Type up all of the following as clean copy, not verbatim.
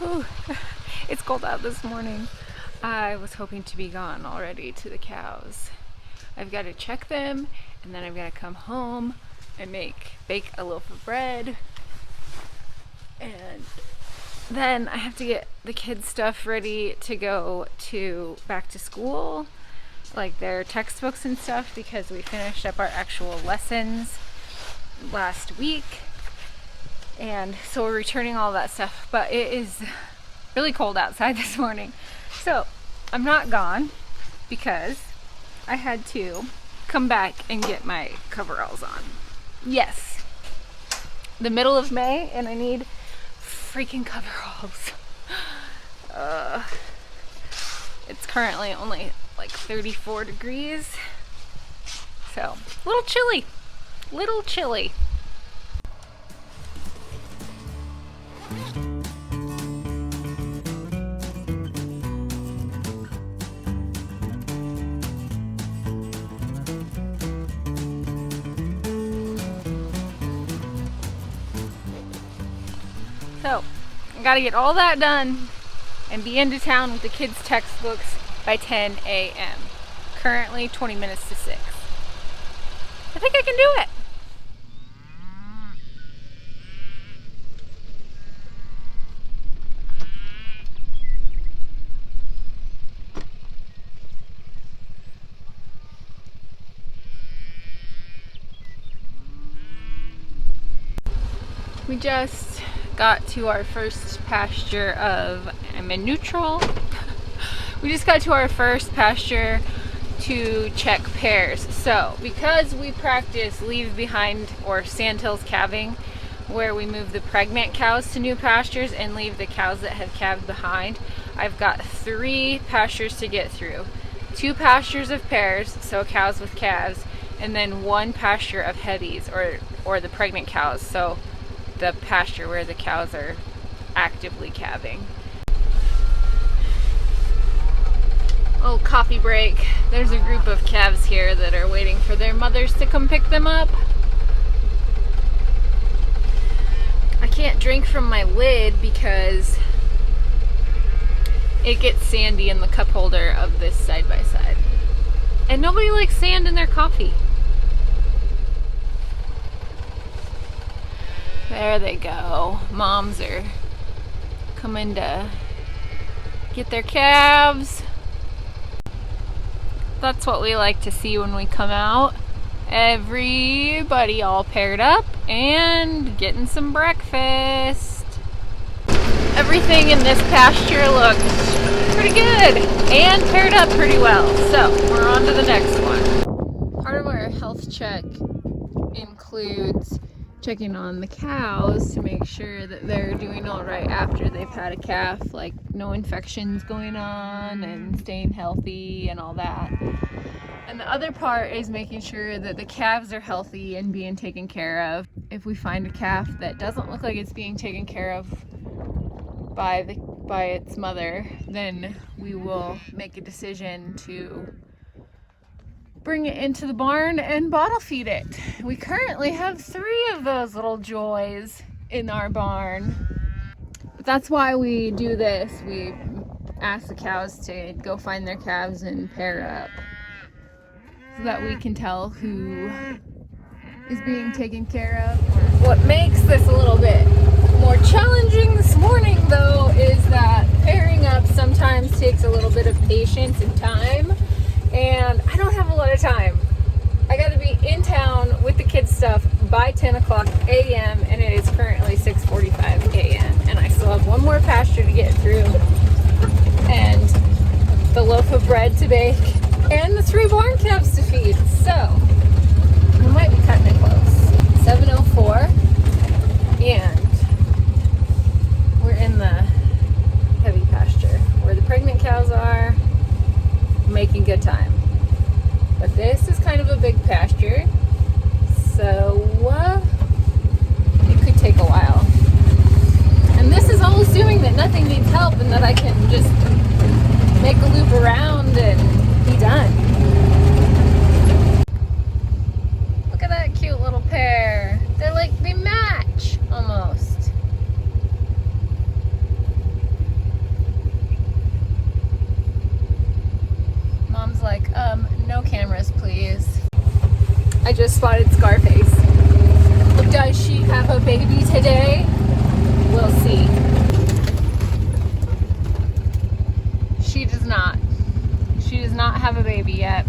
Whew. It's cold out this morning. I was hoping to be gone already to the cows. I've got to check them, and then I've got to come home and bake a loaf of bread, and then I have to get the kids' stuff ready to go to back to school, like their textbooks and stuff, because we finished up our actual lessons last week, and so we're returning all that stuff. But it is really cold outside this morning, so I'm not gone because I had to come back and get my coveralls on. Yes, the middle of May, and I need freaking coveralls. It's currently only like 34 degrees, so a little chilly. So, I gotta get all that done and be into town with the kids' textbooks by 10 a.m. Currently 20 minutes to 6. I think I can do it. We just got to our first pasture of, I'm in neutral. We just got to our first pasture to check pairs. So because we practice leave behind or sandhills calving, where we move the pregnant cows to new pastures and leave the cows that have calved behind, I've got 3 pastures to get through. 2 pastures of pairs, so cows with calves, and then 1 pasture of heavies, or the pregnant cows, so the pasture where the cows are actively calving. Oh, coffee break. There's a group of calves here that are waiting for their mothers to come pick them up. I can't drink from my lid because it gets sandy in the cup holder of this side by side. And nobody likes sand in their coffee. There they go. Moms are coming to get their calves. That's what we like to see when we come out. Everybody all paired up and getting some breakfast. Everything in this pasture looks pretty good and paired up pretty well. So we're on to the next one. Part of our health check includes checking on the cows to make sure that they're doing all right after they've had a calf, like no infections going on and staying healthy and all that. And the other part is making sure that the calves are healthy and being taken care of. If we find a calf that doesn't look like it's being taken care of by its mother, then we will make a decision to bring it into the barn and bottle feed it. We currently have 3 of those little joys in our barn. But that's why we do this. We ask the cows to go find their calves and pair up so that we can tell who is being taken care of. What makes this a little bit more challenging this morning, though, is that pairing up sometimes takes a little bit of patience and time. And I don't have a lot of time. I got to be in town with the kids' stuff by 10 o'clock a.m. and it is currently 6:45 a.m. and I still have 1 more pasture to get through and the loaf of bread to bake and the 3 barn calves to feed. So we might be cutting it close. 7:04 and we're in the heavy pasture where the pregnant cows are. Making good time. But this is kind of a big pasture, so it could take a while. And this is all assuming that nothing needs help and that I can just make a loop around and be done. Look at that cute little pair. They match almost. I just spotted Scarface. Does she have a baby today? We'll see. She does not. She does not have a baby yet.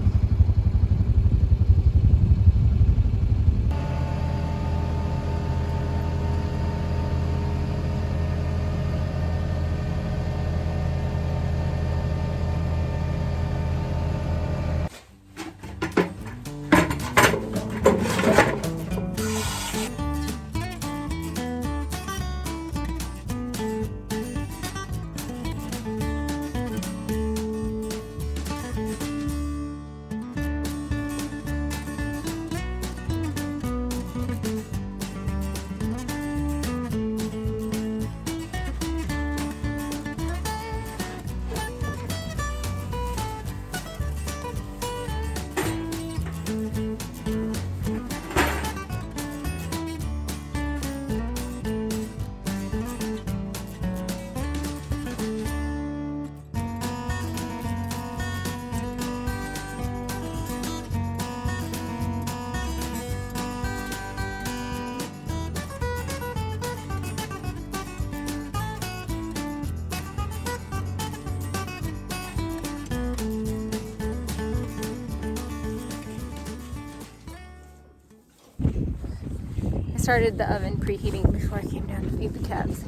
Started the oven preheating before I came down to feed the calves.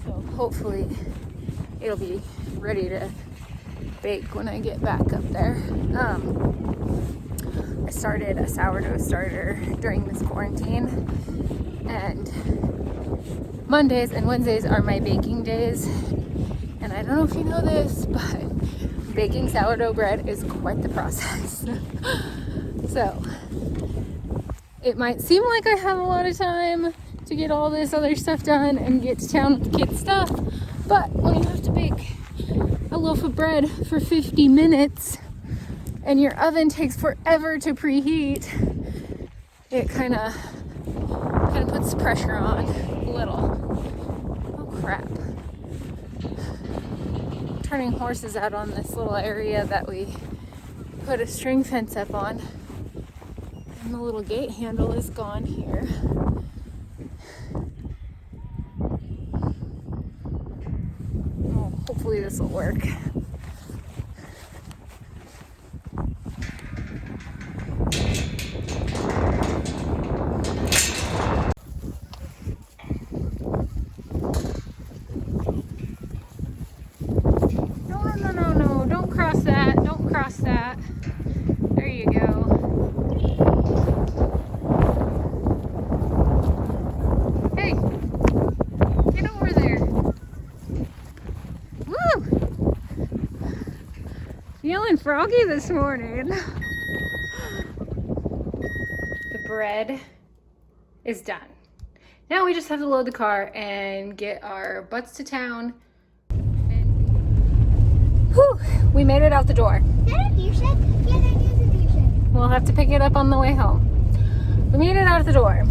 So hopefully it'll be ready to bake when I get back up there. I started a sourdough starter during this quarantine, and Mondays and Wednesdays are my baking days. And I don't know if you know this, but baking sourdough bread is quite the process. So it might seem like I have a lot of time to get all this other stuff done and get to town with the kids' stuff, but when you have to bake a loaf of bread for 50 minutes and your oven takes forever to preheat, it kind of puts pressure on a little. Oh crap. Turning horses out on this little area that we put a string fence up on. And the little gate handle is gone here. Oh, hopefully this will work. No, don't cross that. Don't cross that. There you go. Feeling froggy this morning. The bread is done. Now we just have to load the car and get our butts to town. And whew, we made it out the door. We'll have to pick it up on the way home. We made it out the door.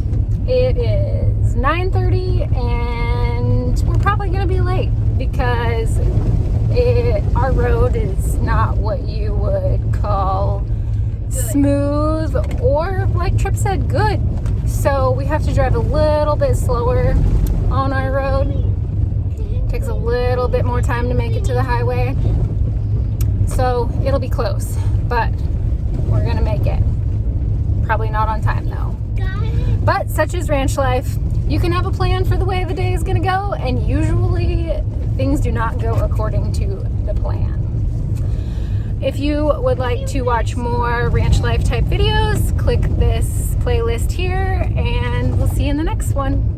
It is 9:30 and we're probably gonna be late because our road is not what you would call smooth or, like Tripp said, good. So we have to drive a little bit slower on our road. Takes a little bit more time to make it to the highway. So it'll be close, but we're gonna make it. Probably not on time though. But such is ranch life. You can have a plan for the way the day is gonna go, and usually things do not go according to the plan. If you would like to watch more ranch life type videos, click this playlist here, and we'll see you in the next one.